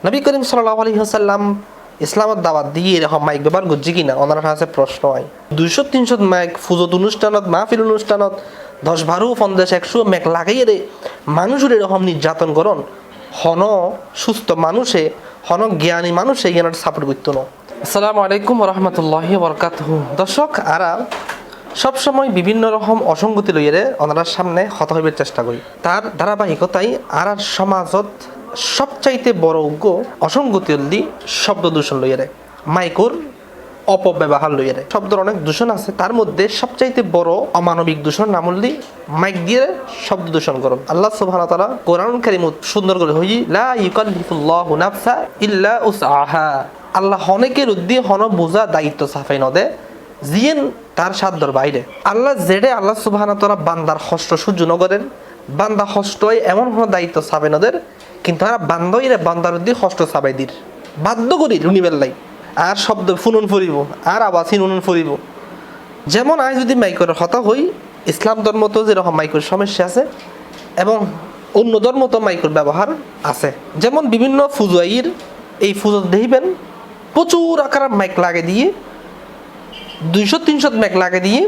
নবী করিম সাল্লাল্লাহু আলাইহি ওয়াসাল্লাম ইসলামের দাওয়াত দিয়ে এরকম মাইক ব্যবহার করছি কিনা ওনার কাছে প্রশ্ন হয়। 200-300 মাইক ফুজত অনুষ্ঠানত মাহফিল অনুষ্ঠানত 10-12-50-100 মেক লাগাইয়ে রে মানুষের এরকম নির্যাতন করন হন সুস্থ মানুষে হন জ্ঞানী মানুষে জ্ঞানের সাপোর্ট করতো না। আসসালামু আলাইকুম রহমতুল্লাহি বরকাতুহু। দর্শক আরা সবসময় বিভিন্ন রকম অসঙ্গতি লইয়ে ওনার সামনে হত হইবার চেষ্টা করি। তার ধারাবাহিকতায় আর সমাজত সবচাইতে বড় উগ্র অসঙ্গতি হলি শব্দ দূষণ লইয়ে মাইকোর অপব্যবহার লইয়ে শব্দের অনেক দূষণ আছে, তার মধ্যে সবচাইতে বড় অমানবিক দূষণ নাম হলি মাইক দিয়ে শব্দ দূষণ করুন। আল্লাহ সুবহানাহু ওয়া তাআলা কোরআন কারীমত সুন্দর করে হই লা ইউকাল্লিফুল্লাহু নাফসা ইল্লা উসআহা। আল্লাহ অনেকের উদ্দি হন বোঝা দায়িত্ব সাফাই নদে জিয়েন তার সাধ্যর বাইরে। আল্লাহ জেডে আল্লাহ সুবহানাহু ওয়া তাআলা বান্দার কষ্ট সহ্য নগরেন, বান্দা কষ্ট এমন হন দায়িত্ব সাফাই নদের, কিন্তু তারা বান্ধবীরা বান্দার উদ্দি কষ্ট সাবাই দির বাধ্য করি রুনিবেল্লাই আর শব্দ ফুনুন ফুরিব আর আবার সিনুন ফুরিব। যেমন আজ যদি মাইকের হতা হই ইসলাম ধর্ম তো যেরকম মাইকের সমস্যা আছে এবং অন্য ধর্ম তো মাইকের ব্যবহার আছে। যেমন বিভিন্ন ফুজুয়াইর এই ফুজো দেখবেন প্রচুর আকার মাইক লাগে দিয়ে 200-300 ম্যাক লাগে দিয়ে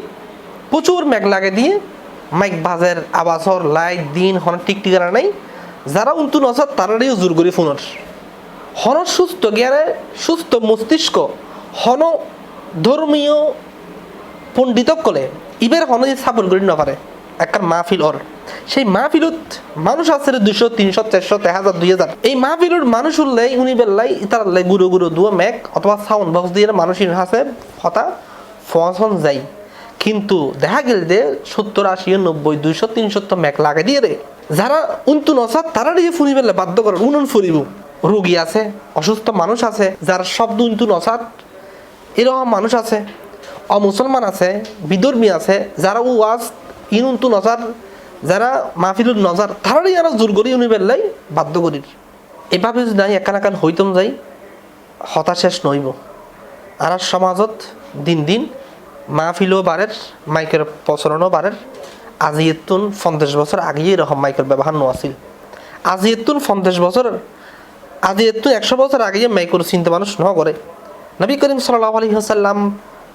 প্রচুর ম্যাক লাগে দিয়ে মাইক বাজের আবাসর লাইট দিন হন টিকটিকারা নাই। যারা উন্তু নসাদ তারারিও জোর করি ফোনের হন সুস্থ জ্ঞানে সুস্থ মস্তিষ্ক হন ধর্মীয় পণ্ডিতকলে ইবের হন যে সাপোর্ট করি নপারে একটা মাহফিল ওর সেই মাহফিলত মানুষ আছে 200-300-400-1000-2000 এই মাহফিলুর মানুষ উল্লাই উনি বেল্লাই তার গুঁড়ো গুঁড়ো দুয়া ম্যাক অথবা সাউন্ড বক্স দিয়ে মানুষের হাসে হতা ফসন যাই, কিন্তু দেখা গেল যে 70-80-90-200-300 ম্যাক লাগে দিয়ে রে যারা উন্তু নসাদ তারা দিয়ে ফুরি বেলা বাধ্য করে উনুন ফুরিব। রোগী আছে, অসুস্থ মানুষ আছে যার শব্দ উন্তু নসাদ, এরকম মানুষ আছে, অমুসলমান আছে, বিধর্মী আছে যারা ওয়াজ ইনুন্তু নসার যারা মাহফিলুর নজার তারারই আরো জোর করি উনি বেল্লাই বাধ্য করির। এভাবে যদি নাই একান হইতম যাই হতাশেষ নইব। আর সমাজত দিন দিন মাহফিলও বাড়ের মাইকের প্রচলনও বাড়ের। আজি এতুন 50 বছর আগে এরকম মাইকের ব্যবহার ন আছিল। আজি এতুন 50 বছর আজি এতুন 100 বছর আগে মাইকের চিন্তা মানুষ ন করে। নবী করিম সাল্লাল্লাহু আলাইহি ওয়াসাল্লাম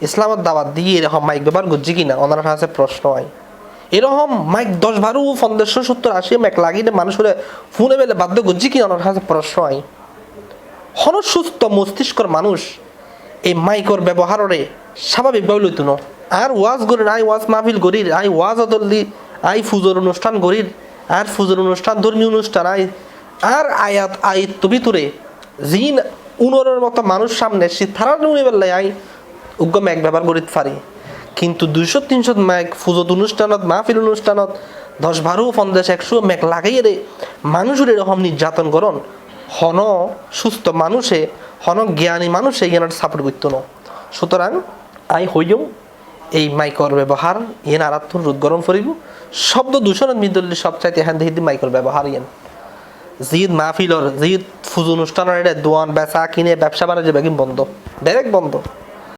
ইসলামের দাওয়াত দিয়ে এরকম মাইক ব্যবহার করছি কিনা ওনার কাছে প্রশ্ন হয়। এরকম মাইক 10-12-15-70-80 ম্যাক লাগিয়ে মানুষের ফোনে বেলে বাধ্য করছি কিনা ওনার কাছে প্রশ্ন হয়। হন সুস্থ মস্তিষ্কর মানুষ এই মাইকর ব্যবহারে স্বাভাবিকভাবে লইত ন। আর ওয়াজ করির আই ওয়াজ মাহফিল করির আই ওয়াজ অদলি আই ফুজোর অনুষ্ঠান করির আর ফুজোর অনুষ্ঠান ধর্মীয় অনুষ্ঠান আই আর আয়াত আয়ত্ত ভিতরে জিন উনরের মতো মানুষ সামনে সে থারা নুনে বেলায় আই উগ্র ম্যাক ব্যবহার করিতে পারি, কিন্তু 200-300 ম্যাক ফুজত অনুষ্ঠানত মাহফিল অনুষ্ঠানত 10-12-50-100 ম্যাক লাগাইয়ে রে মানুষের এরকম নির্যাতন করন হন সুস্থ মানুষে হন জ্ঞানী মানুষে জ্ঞানের সাপোর্ট করতো না। সুতরাং আই হইও এই মাইকর ব্যবহার ইয়েন আরাত্মর রোদ গরম করিব। শব্দ দূষণের মিদল্লি সবচাইতে হ্যান দেখি মাইকর ব্যবহার ইয়েন জিদ মাহফিলর জিদ ফুজ অনুষ্ঠানের দোয়ান বেচা কিনে ব্যবসা বাণিজ্য বেগিন বন্ধ, ডাইরেক্ট বন্ধ।